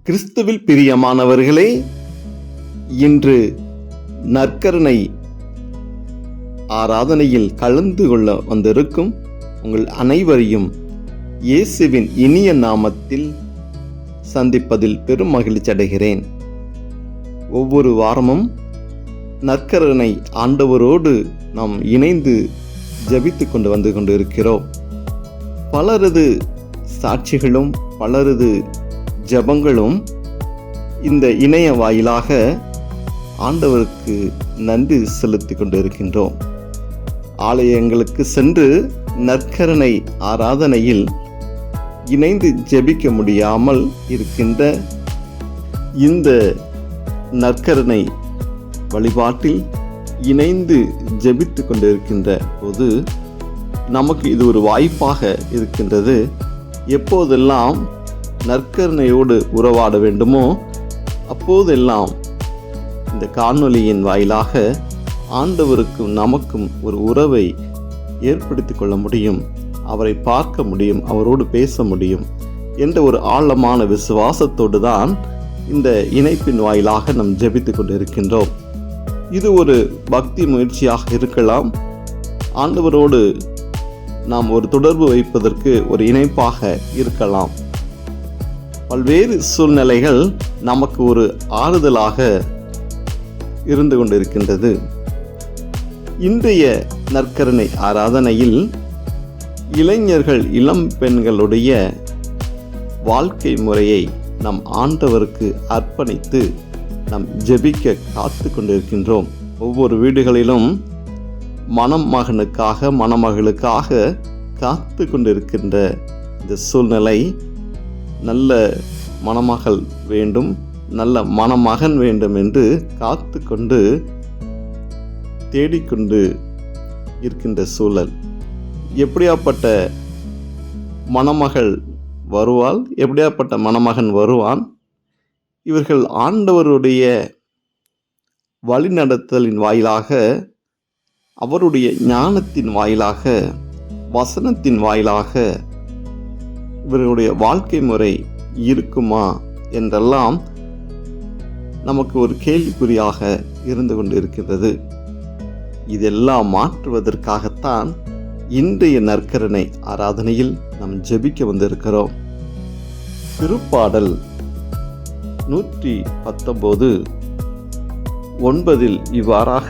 கிறிஸ்துவில் பிரியமானவர்களே, இன்று நற்கருணை ஆராதனையில் கலந்து கொள்ள வந்திருக்கும் உங்கள் அனைவரையும் இயேசுவின் இனிய நாமத்தில் சந்திப்பதில் பெரும் மகிழ்ச்சி அடைகிறேன். ஒவ்வொரு வாரமும் நற்கருணை ஆண்டவரோடு நாம் இணைந்து ஜெபித்து கொண்டு வந்து கொண்டிருக்கிறோம். பலரது சாட்சிகளும் பலரது ஜெபங்களும் இந்த இணைய வாயிலாக ஆண்டவருக்கு நன்றி செலுத்தி கொண்டிருக்கின்றோம். ஆலயங்களுக்கு சென்று நற்கருணை ஆராதனையில் இணைந்து ஜெபிக்க முடியாமல் இருக்கின்ற இந்த நற்கருணை வழிபாட்டில் இணைந்து ஜெபித்து கொண்டிருக்கின்ற போது நமக்கு இது ஒரு வாய்ப்பாக இருக்கின்றது. எப்போதெல்லாம் நற்கருணையோடு உறவாட வேண்டுமோ அப்போதெல்லாம் இந்த காணொளியின் வாயிலாக ஆண்டவருக்கும் நமக்கும் ஒரு உறவை ஏற்படுத்தி கொள்ள முடியும், அவரை பார்க்க முடியும், அவரோடு பேச முடியும் என்ற ஒரு ஆழமான விசுவாசத்தோடு தான் இந்த இணைப்பின் வாயிலாக நாம் ஜெபித்து கொண்டு இருக்கின்றோம். இது ஒரு பக்தி முயற்சியாக இருக்கலாம். ஆண்டவரோடு நாம் ஒரு தொடர்பு வைப்பதற்கு ஒரு இணைப்பாக இருக்கலாம். பல்வேறு சூழ்நிலைகள் நமக்கு ஒரு ஆறுதலாக இருந்து கொண்டிருக்கின்றது. இன்றைய நற்கருணை ஆராதனையில் இளைஞர்கள் இளம் பெண்களுடைய வாழ்க்கை முறையை நம் ஆண்டவருக்கு அர்ப்பணித்து நாம் ஜெபிக்க காத்து கொண்டிருக்கின்றோம். ஒவ்வொரு வீடுகளிலும் மணமகனுக்காக மணமகளுக்காக காத்து கொண்டிருக்கின்ற இந்த சூழ்நிலை, நல்ல மணமகள் வேண்டும், நல்ல மணமகன் வேண்டும் என்று காத்து கொண்டு தேடிக்கொண்டு இருக்கின்ற சூழல். எப்படியாப்பட்ட மணமகள் வருவாள், எப்படியாப்பட்ட மணமகன் வருவான்? இவர்கள் ஆண்டவருடைய வழிநடத்தலின் வாயிலாக, அவருடைய ஞானத்தின் வாயிலாக, வசனத்தின் வாயிலாக இவர்களுடைய வாழ்க்கை முறை இருக்குமா என்றெல்லாம் நமக்கு ஒரு கேள்விக்குறியாக இருந்து கொண்டு இருக்கின்றது. இதெல்லாம் மாற்றுவதற்காகத்தான் இன்றைய நற்கருணை ஆராதனையில் நாம் ஜெபிக்க வந்திருக்கிறோம். திருப்பாடல் 119:9 இவ்வாறாக,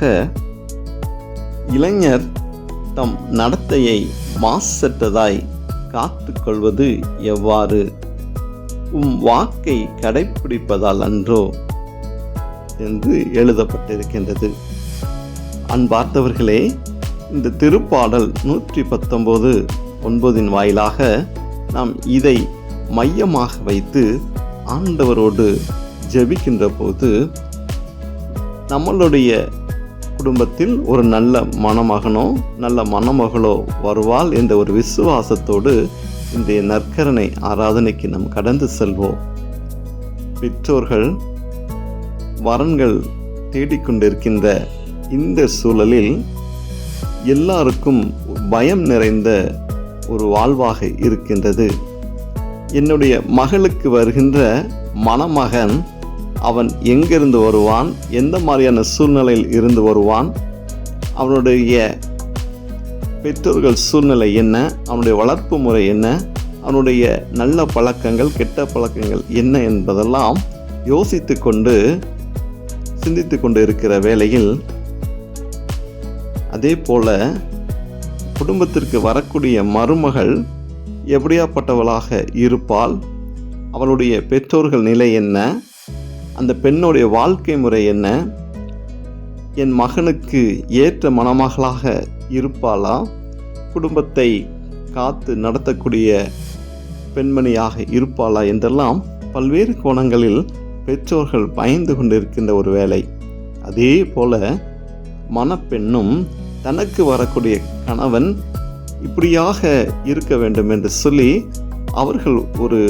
இளைஞர் தம் நடத்தையை மாசற்றதாய் காத்து கொள்வது எவ்வாறு? உம் வாக்கை கடைப்பிடிப்பதால் அன்றோ என்று எழுதப்பட்டிருக்கின்றது. அன்பார்ந்தவர்களே, இந்த திருப்பாடல் 119:9 வாயிலாக நாம் இதை மையமாக வைத்து ஆண்டவரோடு ஜெபிக்கின்ற போது நம்மளுடைய குடும்பத்தில் ஒரு நல்ல மணமகனோ நல்ல மணமகளோ வருவாள் என்ற ஒரு விசுவாசத்தோடு இன்றைய நற்கருணை ஆராதனைக்கு நாம் கடந்து செல்வோம். பெற்றோர்கள் வரன்கள் தேடிக்கொண்டிருக்கின்ற இந்த சூழலில் எல்லாருக்கும் பயம் நிறைந்த ஒரு வாழ்வாக இருக்கின்றது. என்னுடைய மகளுக்கு வருகின்ற மணமகன் அவன் எங்கிருந்து வருவான், எந்த மாதிரியான சூழ்நிலையில் இருந்து வருவான், அவனுடைய பெற்றோர்கள் சூழ்நிலை என்ன, அவனுடைய வளர்ப்பு முறை என்ன, அவனுடைய நல்ல பழக்கங்கள் கெட்ட பழக்கங்கள் என்ன என்பதெல்லாம் யோசித்து கொண்டு சிந்தித்து கொண்டு இருக்கிற வேளையில், அதே போல குடும்பத்திற்கு வரக்கூடிய மருமகள் எப்படியாப்பட்டவளாக இருப்பாள், அவளுடைய பெற்றோர்கள் நிலை என்ன, அந்த பெண்ணுடைய வாழ்க்கை முறை என்ன, என் மகனுக்கு ஏற்ற மணமகளாக இருப்பாளா, குடும்பத்தை காத்து நடத்தக்கூடிய பெண்மணியாக இருப்பாளா என்றெல்லாம் பல்வேறு கோணங்களில் பெற்றோர்கள் பயந்து கொண்டிருக்கின்ற ஒரு வேளை. அதே போல மணப்பெண்ணும் தனக்கு வரக்கூடிய கணவன் இப்படியாக இருக்க வேண்டும் என்று சொல்லி அவர்கள் ஒரு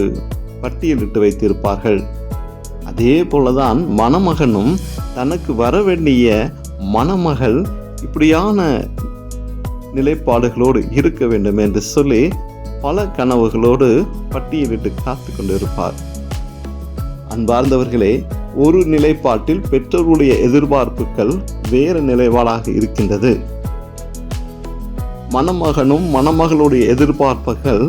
பட்டியலிட்டு வைத்திருப்பார்கள். அதே போலதான் மணமகனும் தனக்கு வர வேண்டிய மணமகள் இப்படியான நிலைப்பாடுகளோடு இருக்க வேண்டும் என்று சொல்லி பல கனவுகளோடு பட்டியலிட்டு காத்து கொண்டிருப்பார். அன்பார்ந்தவர்களே, ஒரு நிலைப்பாட்டில் பெற்றோருடைய எதிர்பார்ப்புகள் வேறு நிலைப்பாடாக இருக்கின்றது. மணமகனும் மணமகளுடைய எதிர்பார்ப்புகள்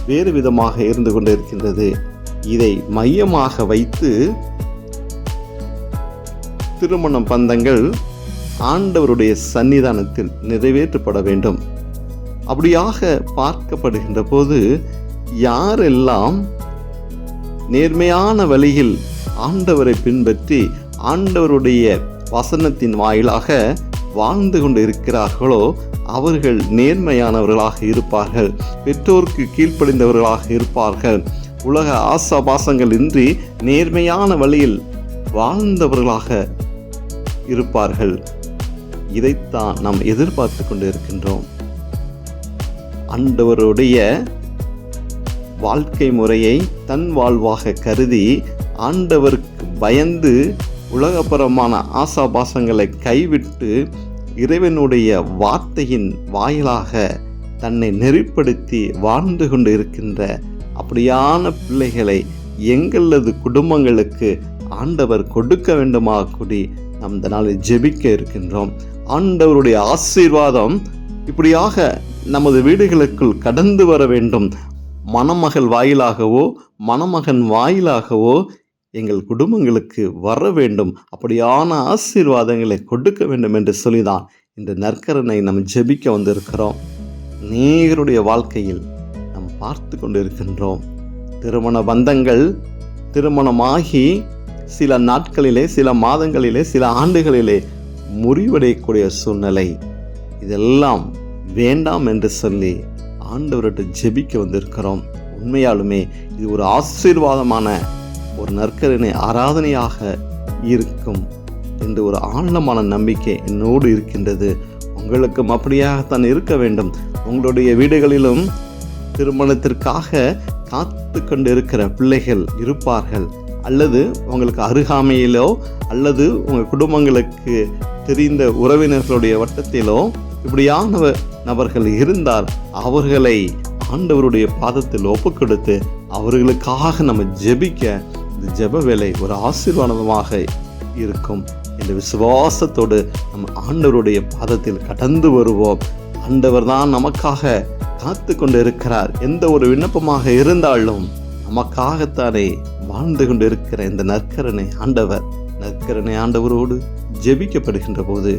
வேறு விதமாக இருந்து கொண்டிருக்கின்றது. இதை மையமாக வைத்து திருமண பந்தங்கள் ஆண்டவருடைய சன்னிதானத்தில் நிறைவேற்றப்பட வேண்டும். அப்படியாக பார்க்கப்படுகின்ற போது யாரெல்லாம் நேர்மையான வழியில் ஆண்டவரை பின்பற்றி ஆண்டவருடைய வசனத்தின் வாயிலாக வாழ்ந்து கொண்டு இருக்கிறார்களோ அவர்கள் நேர்மையானவர்களாக இருப்பார்கள், பெற்றோருக்கு கீழ்ப்படிந்தவர்களாக இருப்பார்கள், உலக ஆசாபாசங்கள் இன்றி நேர்மையான வழியில் வாழ்ந்தவர்களாக இருப்பார்கள். இதைத்தான் நாம் எதிர்பார்த்து கொண்டு இருக்கின்றோம். ஆண்டவருடைய வாழ்க்கை முறையை தன் வாழ்வாக கருதி ஆண்டவருக்கு பயந்து உலகபரமான ஆசாபாசங்களை கைவிட்டு இறைவனுடைய வார்த்தையின் வாயிலாக தன்னை நெறிப்படுத்தி வாழ்ந்து கொண்டு இருக்கின்ற அப்படியான பிள்ளைகளை எங்களது குடும்பங்களுக்கு ஆண்டவர் கொடுக்க வேண்டுமாக கூடி நாம் இந்த நாளில் ஜெபிக்க இருக்கின்றோம். ஆண்டவருடைய ஆசீர்வாதம் இப்படியாக நமது வீடுகளுக்குள் கடந்து வர வேண்டும். மணமகள் வாயிலாகவோ மணமகன் வாயிலாகவோ எங்கள் குடும்பங்களுக்கு வர வேண்டும். அப்படியான ஆசீர்வாதங்களை கொடுக்க வேண்டும் என்று சொல்லிதான் இந்த நற்கரனை நாம் ஜெபிக்க வந்திருக்கிறோம். அநேகருடைய வாழ்க்கையில் நாம் பார்த்து கொண்டிருக்கின்றோம். திருமண பந்தங்கள் திருமணமாகி சில நாட்களிலே, சில மாதங்களிலே, சில ஆண்டுகளிலே முறிவடையக்கூடிய சூழ்நிலை. இதெல்லாம் வேண்டாம் என்று சொல்லி ஆண்டவர்கிட்ட ஜெபிக்க வந்திருக்கிறோம். உண்மையாலுமே இது ஒரு ஆசீர்வாதமான ஒரு நற்கரணை ஆராதனையாக இருக்கும் என்று ஒரு ஆழமான நம்பிக்கை என்னோடு இருக்கின்றது. உங்களுக்கும் அப்படியாகத்தான் இருக்க வேண்டும். உங்களுடைய வீடுகளிலும் திருமணத்திற்காக காத்து கொண்டு இருக்கிற பிள்ளைகள் இருப்பார்கள். அல்லது உங்களுக்கு அருகாமையிலோ அல்லது உங்கள் குடும்பங்களுக்கு தெரிந்த உறவினர்களுடைய வட்டத்திலோ இப்படியான நபர்கள் இருந்தால் அவர்களை ஆண்டவருடைய பாதத்தில் ஒப்புக்கொடுத்து அவர்களுக்காக நம்ம ஜெபிக்க இந்த ஜெப வேலை ஒரு ஆசீர்வாதமாக இருக்கும் என்ற விசுவாசத்தோடு நம்ம ஆண்டவருடைய பாதத்தில் கடந்து வருவோம். ஆண்டவர் தான் நமக்காக காத்து கொண்டு இருக்கிறார். எந்த ஒரு விண்ணப்பமாக இருந்தாலும் நமக்காகத்தானே வாழ்ந்து கொண்டு இருக்கிற இந்த நற்கரணை ஆண்டவரோடு ஜெபிக்கப்படுகின்ற போது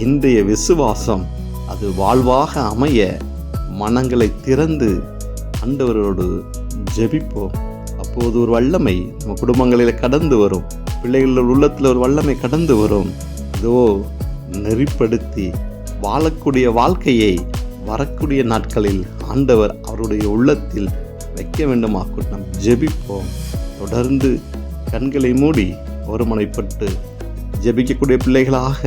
இன்றைய விசுவாசம் அது வாழ்வாக அமைய மனங்களை திறந்து ஆண்டவரோடு ஜெபிப்போம். அப்போது ஒரு வல்லமை நம்ம குடும்பங்களில் கடந்து வரும், பிள்ளைகள் உள்ளத்தில் ஒரு வல்லமை கடந்து வரும். இதோ நெறிப்படுத்தி வாழக்கூடிய வாழ்க்கையை வரக்கூடிய நாட்களில் ஆண்டவர் அவருடைய உள்ளத்தில் வைக்க வேண்டுமாக நாம் ஜெபிப்போம். தொடர்ந்து கண்களை மூடி ஒருமுனைப்பட்டு ஜெபிக்கக்கூடிய பிள்ளைகளாக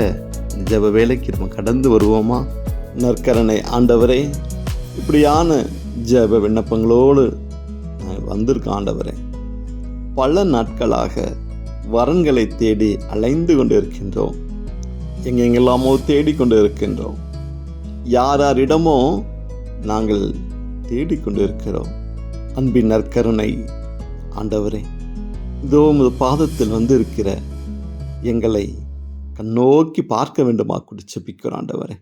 ஜெப வேலைக்கு நம்ம கடந்து வருவோமா? நற்கரணை ஆண்டவரே, இப்படியான ஜெப விண்ணப்பங்களோடு வந்திருக்க ஆண்டவரே, பல நாட்களாக வரன்களை தேடி அலைந்து கொண்டு இருக்கின்றோம். எங்கெங்கெல்லாமோ தேடிக்கொண்டு இருக்கின்றோம். யாரிடமோ நாங்கள் தேடிக்கொண்டு இருக்கிறோம். அன்பின் நற்கருணை ஆண்டவரே, இதோ உமது பாதத்தில் வந்து இருக்கிற எங்களை கண்ணோக்கி பார்க்க வேண்டுமா கூட ஜெபிக்கிறோம் ஆண்டவரே.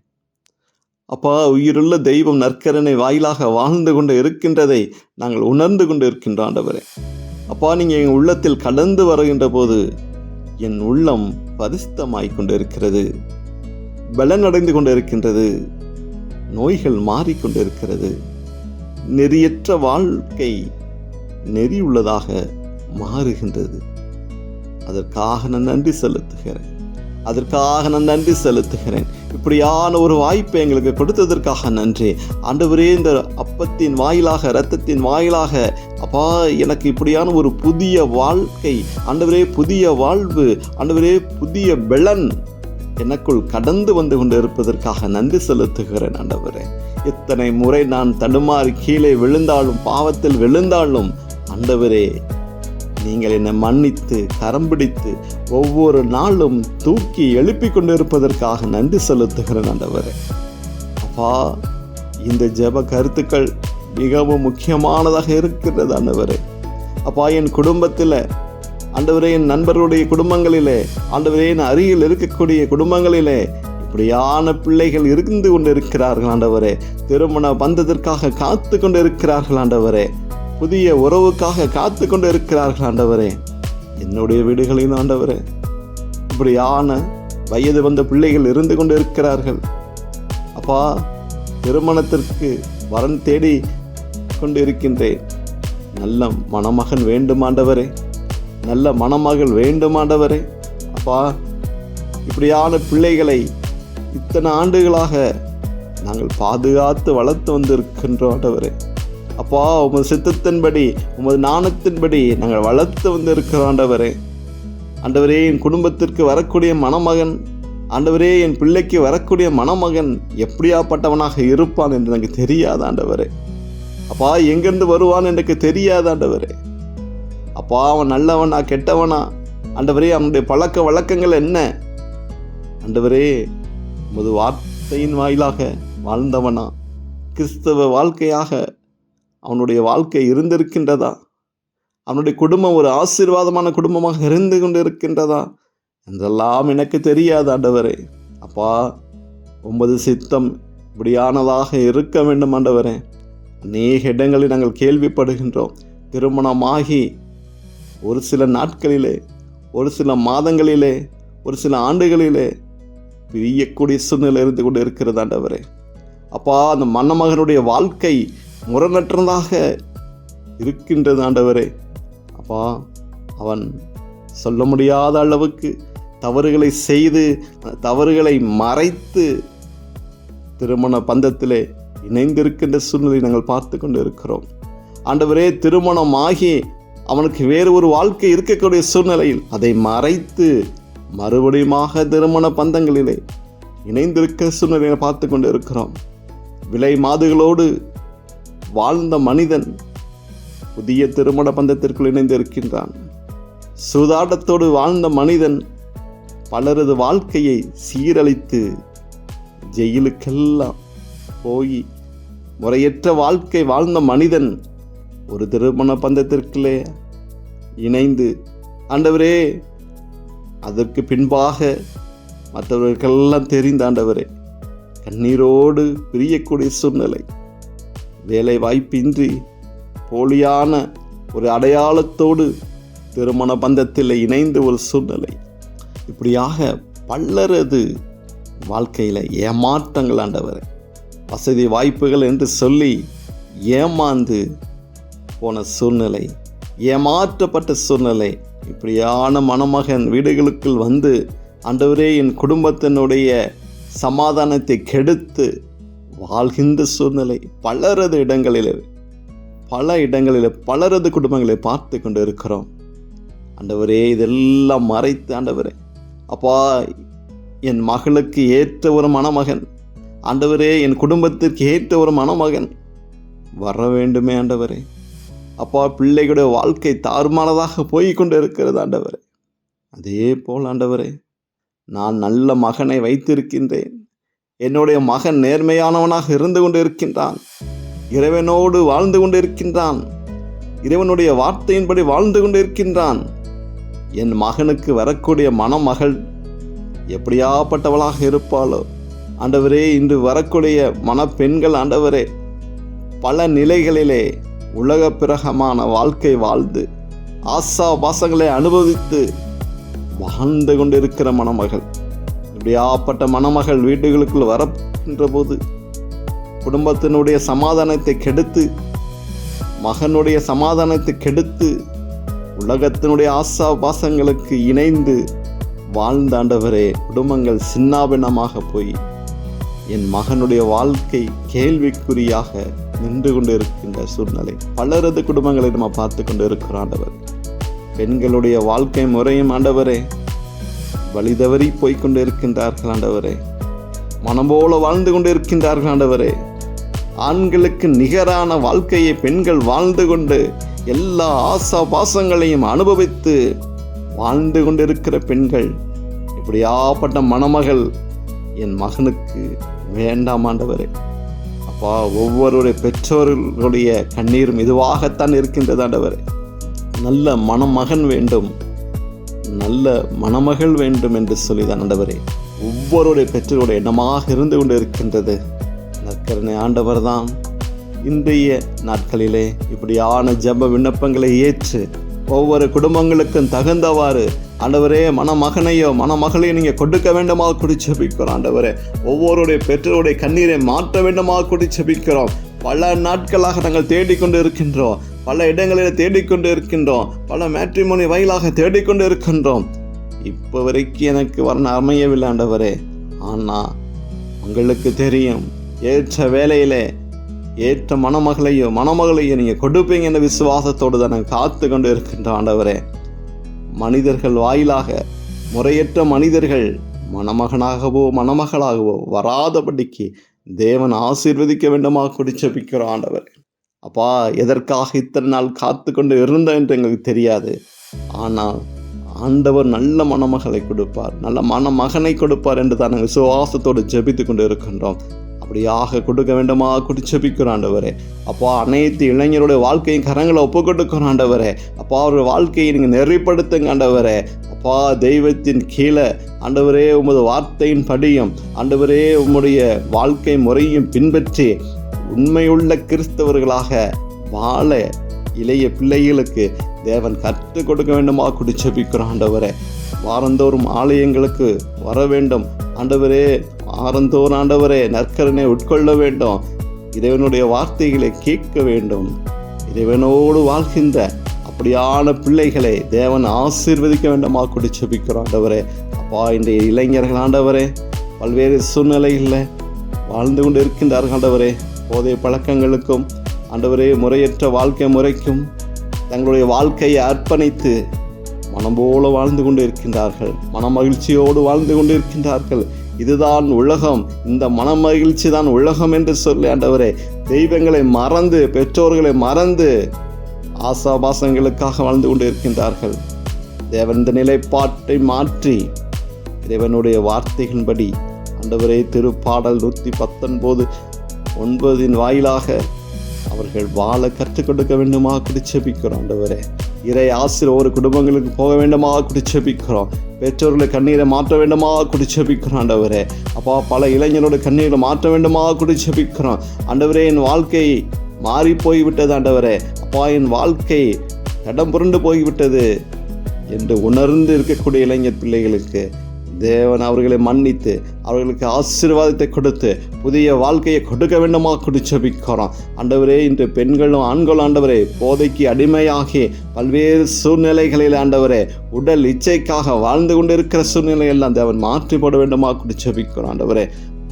அப்பா, உயிருள்ள தெய்வம் நற்கரணை வாயிலாக வாழ்ந்து கொண்டு இருக்கின்றதை நாங்கள் உணர்ந்து கொண்டு இருக்கின்ற ஆண்டவரே. அப்பா, நீங்கள் எங்கள் உள்ளத்தில் கடந்து வருகின்ற போது என் உள்ளம் பரிசுத்தமாய் கொண்டு இருக்கிறது, பலனடைந்து கொண்டு இருக்கின்றது, நோய்கள் மாறிக்கொண்டு இருக்கிறது, நெறியற்ற வாழ்க்கை நெறி உள்ளதாக மாறுகின்றது. அதற்காக நான் நன்றி செலுத்துகிறேன். இப்படியான ஒரு வாய்ப்பை எங்களுக்கு கொடுத்ததற்காக நன்றி ஆண்டவரே. இந்த அப்பத்தின் வாயிலாக, இரத்தத்தின் வாயிலாக அப்பா, எனக்கு இப்படியான ஒரு புதிய வாழ்க்கை ஆண்டவரே, புதிய வாழ்வு ஆண்டவரே, புதிய பெலன் எனக்குள் கடந்து வந்து கொண்டு இருப்பதற்காக நன்றி செலுத்துகிறேன் ஆண்டவரே. எத்தனை முறை நான் தடுமாறி கீழே விழுந்தாலும், பாவத்தில் விழுந்தாலும் ஆண்டவரே, நீங்கள் என்னை மன்னித்து கரம் பிடித்து ஒவ்வொரு நாளும் தூக்கி எழுப்பி கொண்டு இருப்பதற்காக நன்றி செலுத்துகிறேன் ஆண்டவரே. அப்பா, இந்த ஜெப கருத்துக்கள் மிகவும் முக்கியமானதாக இருக்கிறது ஆண்டவரே. அப்பா, என் குடும்பத்தில் ஆண்டவரே, என் நண்பர்களுடைய குடும்பங்களிலே, ஆண்டவரே, என் அருகில் இருக்கக்கூடிய குடும்பங்களிலே இப்படியான பிள்ளைகள் இருந்து கொண்டு இருக்கிறார்கள் ஆண்டவரே. திருமண பந்தத்திற்காக காத்து கொண்டு இருக்கிறார்கள் ஆண்டவரே. புதிய உறவுக்காக காத்து கொண்டு இருக்கிறார்கள் ஆண்டவரே. என்னுடைய வீடுகளில் ஆண்டவரே இப்படியான வயது வந்த பிள்ளைகள் இருந்து கொண்டு இருக்கிறார்கள். அப்பா, திருமணத்திற்கு வரன் தேடி கொண்டு இருக்கின்றேன். நல்ல மணமகன் வேண்டும் ஆண்டவரே, நல்ல மணமகள் வேண்டும் ஆண்டவரே. அப்பா, இப்படியான பிள்ளைகளை இத்தனை ஆண்டுகளாக நாங்கள் பாதுகாத்து வளர்த்து வந்திருக்கின்றோம் ஆண்டவரே. அப்பா, உமது சித்தத்தின்படி, உமது ஞானத்தின்படி நாங்கள் வளர்த்து வந்திருக்கிறோம் ஆண்டவரே. ஆண்டவரே, என் குடும்பத்திற்கு வரக்கூடிய மணமகன், ஆண்டவரே, என் பிள்ளைக்கு வரக்கூடிய மணமகன் எப்படியாப்பட்டவனாக இருப்பான் என்று எனக்கு தெரியாது ஆண்டவரே. அப்பா, எங்கிருந்து வருவான் எனக்கு தெரியாது ஆண்டவரே. அப்பா, அவன் நல்லவனா கெட்டவனா ஆண்டவரே, அவனுடைய பழக்க வழக்கங்கள் என்ன ஆண்டவரே? உமது வார்த்தையின் வாயிலாக வாழ்ந்தவனா? கிறிஸ்தவ வாழ்க்கையாக அவனுடைய வாழ்க்கை இருந்திருக்கின்றதா? அவனுடைய குடும்பம் ஒரு ஆசீர்வாதமான குடும்பமாக இருந்து கொண்டு இருக்கின்றதா என்றெல்லாம் எனக்கு தெரியாது ஆண்டவரே. அப்பா, உமது சித்தம் இப்படியானதாக இருக்க வேண்டும் ஆண்டவரே. அநேக இடங்களில் நாங்கள் கேள்விப்படுகின்றோம், திருமணமாகி ஒரு சில நாட்களிலே, ஒரு சில மாதங்களிலே, ஒரு சில ஆண்டுகளிலே பிரியக்கூடிய சூழ்நிலை இருந்து கொண்டு இருக்கிறது ஆண்டவரே. அப்பா, அந்த மணமகனுடைய வாழ்க்கை முரணற்றதாக இருக்கின்றது ஆண்டவரே. அப்பா, அவன் சொல்ல முடியாத அளவுக்கு தவறுகளை செய்து, தவறுகளை மறைத்து திருமண பந்தத்திலே இணைந்திருக்கின்ற சூழ்நிலை நாங்கள் பார்த்து கொண்டு இருக்கிறோம் ஆண்டவரே. திருமணமாகி அவனுக்கு வேறு ஒரு வாழ்க்கை இருக்கக்கூடிய சூழ்நிலையில் அதை மறைத்து மறுபடியுமாக திருமண பந்தங்களிலே இணைந்திருக்கிற சூழ்நிலையை பார்த்து கொண்டு இருக்கிறோம். விலை மாதுகளோடு வாழ்ந்த மனிதன் புதிய திருமண பந்தத்திற்குள் இணைந்திருக்கின்றான். சூதாட்டத்தோடு வாழ்ந்த மனிதன் பலரது வாழ்க்கையை சீரழித்து ஜெயிலுக்கெல்லாம் போய் முறையற்ற வாழ்க்கை வாழ்ந்த மனிதன் ஒரு திருமண பந்தத்திற்குள்ளே இணைந்து ஆண்டவரே, அதற்கு பின்பாக மற்றவர்களுக்கெல்லாம் தெரிந்த ஆண்டவரே கண்ணீரோடு பிரியக்கூடிய சூழ்நிலை, வேலை வாய்ப்பின்றி போலியான ஒரு அடையாளத்தோடு திருமண பந்தத்தில் இணைந்த ஒரு சூழ்நிலை, இப்படியாக பலரது வாழ்க்கையில் ஏமாற்றங்கள் ஆண்டவரே, வசதி வாய்ப்புகள் என்று சொல்லி ஏமாந்து போன சூழ்நிலை, ஏமாற்றப்பட்ட சூழ்நிலை, இப்படியான மணமகன் வீடுகளுக்குள் வந்து ஆண்டவரே என் குடும்பத்தினுடைய சமாதானத்தை கெடுத்து வாழ்கின்ற சூழ்நிலை பலரது இடங்களில், பல இடங்களில் பலரது குடும்பங்களை பார்த்து கொண்டு இருக்கிறோம் ஆண்டவரே. இதெல்லாம் மறைத்து ஆண்டவரே, அப்பா, என் மகளுக்கு ஏற்ற ஒரு மணமகன் ஆண்டவரே, என் குடும்பத்திற்கு ஏற்ற ஒரு மணமகன் வர வேண்டுமே ஆண்டவரே. அப்பா, பிள்ளைகளுடைய வாழ்க்கை தாறுமாறதாக போய் கொண்டு இருக்கிறது ஆண்டவரே. அதே போல் ஆண்டவரே, நான் நல்ல மகனை வைத்திருக்கின்றேன். என்னுடைய மகன் நேர்மையானவனாக இருந்து கொண்டு இருக்கின்றான், இறைவனோடு வாழ்ந்து கொண்டு இருக்கின்றான், இறைவனுடைய வார்த்தையின்படி வாழ்ந்து கொண்டு இருக்கின்றான். என் மகனுக்கு வரக்கூடிய மணமகள் எப்படியாப்பட்டவளாக இருப்பாளோ ஆண்டவரே. இன்று வரக்கூடிய மணப்பெண்கள் ஆண்டவரே பல நிலைகளிலே உலக பிரகமான வாழ்க்கை வாழ்ந்து ஆசா பாசங்களை அனுபவித்து வாழ்ந்து கொண்டிருக்கிற மணமகள், இப்படியாப்பட்ட மணமகள் வீடுகளுக்குள் வரக்கின்ற போது குடும்பத்தினுடைய சமாதானத்தை கெடுத்து, மகனுடைய சமாதானத்தை கெடுத்து, உலகத்தினுடைய ஆசா பாசங்களுக்கு இணைந்து வாழ்ந்த ஆண்டவரே குடும்பங்கள் சின்னாபின்னமாக போய் என் மகனுடைய வாழ்க்கை கேள்விக்குறியாக நின்று கொண்டு இருக்கின்ற சூழ்நிலை பலரது குடும்பங்களை நம்ம பார்த்து கொண்டு இருக்கிறோம் ஆண்டவர். பெண்களுடைய வாழ்க்கை முறையும் ஆண்டவரே வழிதவறி போய்கொண்டு இருக்கின்றார்கள் ஆண்டவரே. மனம் போல வாழ்ந்து கொண்டு இருக்கின்றார்கள் ஆண்டவரே. ஆண்களுக்கு நிகரான வாழ்க்கையை பெண்கள் வாழ்ந்து கொண்டு எல்லா ஆசா பாசங்களையும் அனுபவித்து வாழ்ந்து கொண்டிருக்கிற பெண்கள், இப்படியாப்பட்ட மணமகள் என் மகனுக்கு வேண்டாம் ஆண்டவரே. அப்பா, ஒவ்வொருடைய பெற்றோர்களுடைய கண்ணீரும் இதுவாகத்தான் இருக்கின்றது ஆண்டவரே. நல்ல மணமகன் வேண்டும், நல்ல மணமகள் வேண்டும் என்று சொல்லிதான் ஆண்டவரே ஒவ்வொருடைய பெற்றோருடைய எண்ணமாக இருந்து கொண்டு இருக்கின்றது. நற்கருணை ஆண்டவர் தான் இன்றைய நாட்களிலே இப்படியான ஜெப விண்ணப்பங்களை ஏற்று ஒவ்வொரு குடும்பங்களுக்கும் தகுந்தவாறு ஆண்டவரே மணமகனையோ மணமகளையோ நீங்கள் கொடுக்க வேண்டுமா கூடி ஜெபிக்கிறோம். ஆண்டவரே ஒவ்வொருடைய பெற்றோருடைய கண்ணீரை மாற்ற வேண்டுமா கூடி ஜெபிக்கிறோம். பல நாட்களாக நாங்கள் தேடிக்கொண்டு இருக்கின்றோம், பல இடங்களில் தேடிக்கொண்டு இருக்கின்றோம், பல மேட்ரிமோனி வாயிலாக தேடிக்கொண்டு இருக்கின்றோம். இப்போ வரைக்கும் எனக்கு வரணும் அமையவில்லை ஆண்டவரே. ஆனால் உங்களுக்கு தெரியும், ஏற்ற வேலையிலே ஏற்ற மணமகளையோ நீங்கள் கொடுப்பீங்க என்ற விசுவாசத்தோடு தான் நாங்கள் காத்து கொண்டு இருக்கின்றோம். ஆண்டவரே மனிதர்கள் வாயிலாக முறையற்ற மனிதர்கள் மணமகனாகவோ மணமகளாகவோ வராதபடிக்கு தேவன் ஆசீர்வதிக்க வேண்டுமா கூடி ஜெபிக்கிறோம். ஆண்டவர் அப்பா, எதற்காக இத்தனை நாள் காத்து கொண்டு இருந்தோம் என்று எங்களுக்கு தெரியாது. ஆனால் ஆண்டவர் நல்ல மணமகளை கொடுப்பார், நல்ல மணமகனை கொடுப்பார் என்று தான் நாங்கள் விசுவாசத்தோடு ஜெபித்து கொண்டு இருக்கின்றோம். அப்படியாக கொடுக்க வேண்டுமா கூடி ஜெபிக்கிறோம். ஆண்டவரே அப்பா, அனைத்து இளைஞருடைய வாழ்க்கையும் கரங்களை ஒப்பு கொடுக்கிறோம். ஆண்டவரே அப்பா, அவருடைய வாழ்க்கையை நீங்கள் நெறிப்படுத்துங்க. ஆண்டவரே அப்பா, தெய்வத்தின் கீழே ஆண்டவரே உமது வார்த்தையின் படியும் ஆண்டவரே உம்முடைய வாழ்க்கை முறையும் பின்பற்றி உண்மையுள்ள கிறிஸ்தவர்களாக வாழ இளைய பிள்ளைகளுக்கு தேவன் கற்றுக் கொடுக்க வேண்டுமா கூடி ஜெபிக்கிறோம். ஆண்டவரே வாரந்தோறும் ஆலயங்களுக்கு வர வேண்டும். ஆண்டவரே வாரந்தோறும் ஆண்டவரே நற்கருணை உட்கொள்ள வேண்டும். இறைவனுடைய வார்த்தைகளை கேட்க வேண்டும். இறைவனோடு வாழ்கின்ற அப்படியான பிள்ளைகளை தேவன் ஆசீர்வதிக்க வேண்டுமா கூடி ஜெபிக்கிறோம். ஆண்டவரே அப்பா, இன்றைய இளைஞர்கள் ஆண்டவரே பல்வேறு சூழ்நிலைகளில் வாழ்ந்து கொண்டு இருக்கின்றார்கள். ஆண்டவரே போதை பழக்கங்களுக்கும் ஆண்டவரே முறையற்ற வாழ்க்கை முறைக்கும் தங்களுடைய வாழ்க்கையை அர்ப்பணித்து மனம் போல வாழ்ந்து கொண்டு இருக்கின்றார்கள், மன மகிழ்ச்சியோடு வாழ்ந்து கொண்டு இருக்கின்றார்கள். இதுதான் உலகம், இந்த மன மகிழ்ச்சி தான் உலகம் என்று சொல்லி ஆண்டவரே தெய்வங்களை மறந்து பெற்றோர்களை மறந்து ஆசாபாசங்களுக்காக வாழ்ந்து கொண்டு இருக்கின்றார்கள். தேவன் இந்த நிலைப்பாட்டை மாற்றி இறைவனுடைய வார்த்தைகளின்படி ஆண்டவரே திருப்பாடல் 119:9 வாயிலாக அவர்கள் வாழ கற்றுக் கொடுக்க வேண்டுமா கூடி ஜெபிக்கிறோம். ஆண்டவரே இறை ஆசிரியர் ஒவ்வொரு குடும்பங்களுக்கு போக வேண்டுமா கூடி ஜெபிக்கிறோம். பெற்றோர்களை கண்ணீரை மாற்ற வேண்டுமா கூடி ஜெபிக்கிறோம். ஆண்டவரே அப்பா, பல இளைஞரோட கண்ணீரை மாற்ற வேண்டுமா கூடி ஜெபிக்கிறோம். ஆண்டவரே என் வாழ்க்கை மாறி போய்விட்டது. ஆண்டவரே அப்பா, என் வாழ்க்கை தடம் புரண்டு போய்விட்டது என்று உணர்ந்து இருக்கக்கூடிய இளைஞர் பிள்ளைகளுக்கு தேவன் அவர்களை மன்னித்து அவர்களுக்கு ஆசீர்வாதத்தை கொடுத்து புதிய வாழ்க்கையை கொடுக்க வேண்டுமா கூடி ஜெபிக்கிறோம். ஆண்டவரே இன்று பெண்களும் ஆண்களும் ஆண்டவரே போதைக்கு அடிமையாகி பல்வேறு சூழ்நிலைகளில் ஆண்டவரே உடல் இச்சைக்காக வாழ்ந்து கொண்டு இருக்கிற சூழ்நிலையெல்லாம் தேவன் மாற்றி போட வேண்டுமா கூடி ஜெபிக்கிறோம். ஆண்டவரே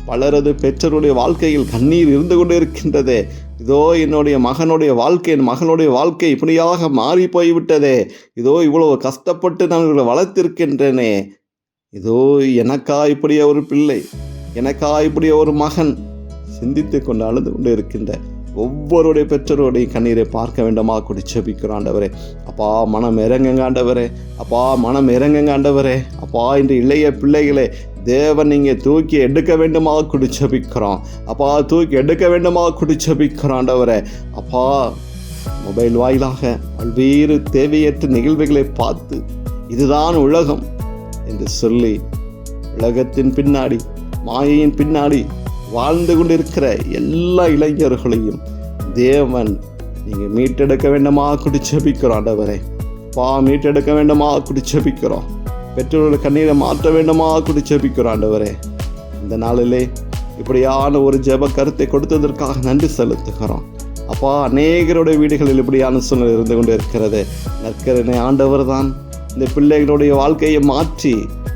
பலரது பெற்றோருடைய வாழ்க்கையில் கண்ணீர் இருந்து கொண்டு இருக்கின்றதே. இதோ என்னுடைய மகனுடைய வாழ்க்கை, என் மகளுடைய வாழ்க்கை இப்படியாக மாறி போய்விட்டதே. இதோ இவ்வளவு கஷ்டப்பட்டு நான் இவர்களை வளர்த்திருக்கின்றேனே. இதோ எனக்கா இப்படியே ஒரு பிள்ளை, எனக்கா இப்படியே ஒரு மகன் சிந்தித்து கொண்டு அழுது கொண்டு இருக்கின்ற ஒவ்வொருடைய பெற்றோருடைய கண்ணீரை பார்க்க வேண்டுமா கூடி ஜெபிக்கிறோம். ஆண்டவரே அப்பா, மனம் இறங்குங்க ஆண்டவரே. அப்பா, மனம் இறங்குங்க ஆண்டவரே. அப்பா, இன்று இளைய பிள்ளைகளை தேவன் நீங்கள் தூக்கி எடுக்க வேண்டுமா கூடி ஜெபிக்கிறோம். அப்பா, தூக்கி எடுக்க வேண்டுமா கூடி ஜெபிக்கிறோம். ஆண்டவரே அப்பா, மொபைல் வாயிலாக பல்வேறு தேவையற்ற நிகழ்வுகளை பார்த்து இதுதான் உலகம் என்று சொல்லி உலகத்தின் பின்னாடி மாயையின் பின்னாடி வாழ்ந்து கொண்டிருக்கிற எல்லா இளைஞர்களையும் தேவன் நீங்கள் மீட்டெடுக்க வேண்டுமா கூடி ஜெபிக்கிறோம். ஆண்டவரே அப்பா, மீட்டெடுக்க வேண்டுமா கூடி ஜெபிக்கிறோம். பெற்றோர்கள் கண்ணீரை மாற்ற வேண்டுமா கூடி ஜெபிக்கிறோம். ஆண்டவரே இந்த நாளிலே இப்படியான ஒரு ஜெப கருத்தை கொடுத்ததற்காக நன்றி செலுத்துகிறோம். அப்பா, அநேகருடைய வீடுகளில் இப்படியான சூழ்நிலை இருந்து கொண்டு இருக்கிறது. நற்கருணை ஆண்டவர் தான் இந்த பிள்ளைகளுடைய வாழ்க்கையை மாற்றி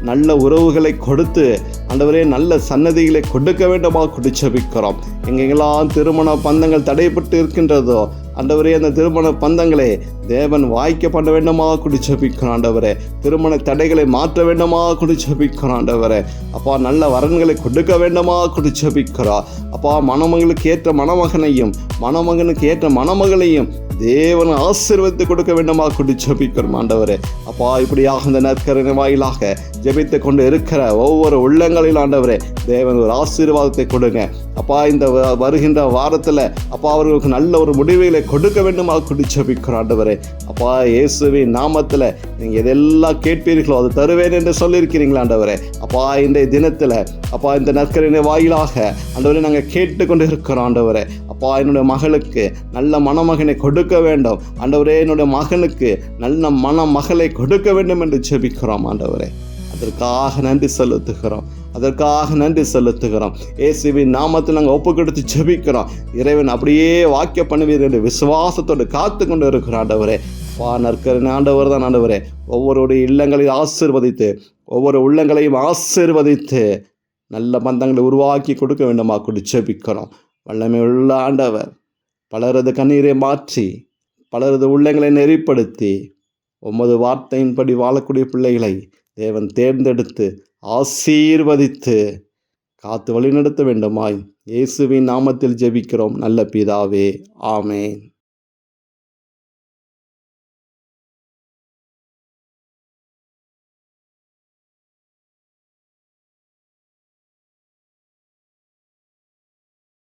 நல்ல உறவுகளை கொடுத்து ஆண்டவரே நல்ல சன்னதிகளை கொடுக்க வேண்டுமா கூடி ஜெபிக்கிறோம். எங்கெங்கெல்லாம் திருமண பந்தங்கள் தடைப்பட்டு இருக்கின்றதோ ஆண்டவரே அந்த திருமண பந்தங்களை தேவன் வாய்க்க பண்ண வேண்டுமா கூடி ஜெபிக்கிறோம். ஆண்டவரே திருமண தடைகளை மாற்ற வேண்டுமா கூடி ஜெபிக்கிறோம். ஆண்டவரே அப்பா, நல்ல வரன்களை கொடுக்க வேண்டுமா கூடி ஜெபிக்கிறோம். அப்பா, மணமகளுக்கு ஏற்ற மணமகனையும் மணமகனுக்கு ஏற்ற மணமகளையும் தேவன் ஆசீர்வதித்து கொடுக்க வேண்டுமா கூடி ஜெபிக்கிறோம். ஆண்டவரே அப்பா, இப்படியாக இந்த நற்கருணை வாயிலாக ஜெபித்து கொண்டு இருக்கிற ஒவ்வொரு உள்ளங்களில் ஆண்டவரே தேவன் ஒரு ஆசீர்வாதத்தை கொடுங்க அப்பா. இந்த வருகின்ற வாரத்தில் அப்பா அவர்களுக்கு நல்ல ஒரு முடிவுகளை கொடுக்க வேண்டுமாக கொண்டு ஜெபிக்கிறோம் ஆண்டவரே. அப்பா இயேசுவின் நாமத்தில் நீங்கள் எதெல்லாம் கேட்பீர்களோ அது தருவேன் என்று சொல்லியிருக்கிறீங்களா ஆண்டவரே. அப்பா இந்த தினத்தில் அப்பா இந்த நற்கரின் வாயிலாக ஆண்டவரே நாங்கள் கேட்டுக்கொண்டு இருக்கிறோம் ஆண்டவரே. அப்பா என்னுடைய மகளுக்கு நல்ல மணமகனை கொடுக்க வேண்டும் ஆண்டவரே. என்னுடைய மகனுக்கு நல்ல மணமகளை கொடுக்க வேண்டும் என்று ஜெபிக்கிறோம் ஆண்டவரே. அதற்காக நன்றி செலுத்துகிறோம். இயேசுவின் நாமத்தில் நாங்கள் ஒப்பு கொடுத்து ஜெபிக்கிறோம். இறைவன் அப்படியே வாக்கிய பண்ணுவீர் என்று விசுவாசத்தோடு காத்து கொண்டு இருக்கிறோம் ஆண்டவரே. நற்கரின் ஆண்டவர் தான் ஆண்டவரே. ஒவ்வொருடைய இல்லங்களையும் ஆசீர்வதித்து ஒவ்வொரு உள்ளங்களையும் ஆசீர்வதித்து நல்ல பந்தங்களை உருவாக்கி கொடுக்க வேண்டுமா கொண்டு ஜெபிக்கிறோம். வல்லமை உள்ள ஆண்டவர் பலரது கண்ணீரை மாற்றி பலரது உள்ளங்களை நெறிப்படுத்தி உமது வார்த்தையின்படி வாழக்கூடிய பிள்ளைகளை தேவன் தேர்ந்தெடுத்து ஆசீர்வதித்து காத்து வழிநடத்த வேண்டுமாய் இயேசுவின் நாமத்தில் ஜெபிக்கிறோம் நல்ல பிதாவே. ஆமென்.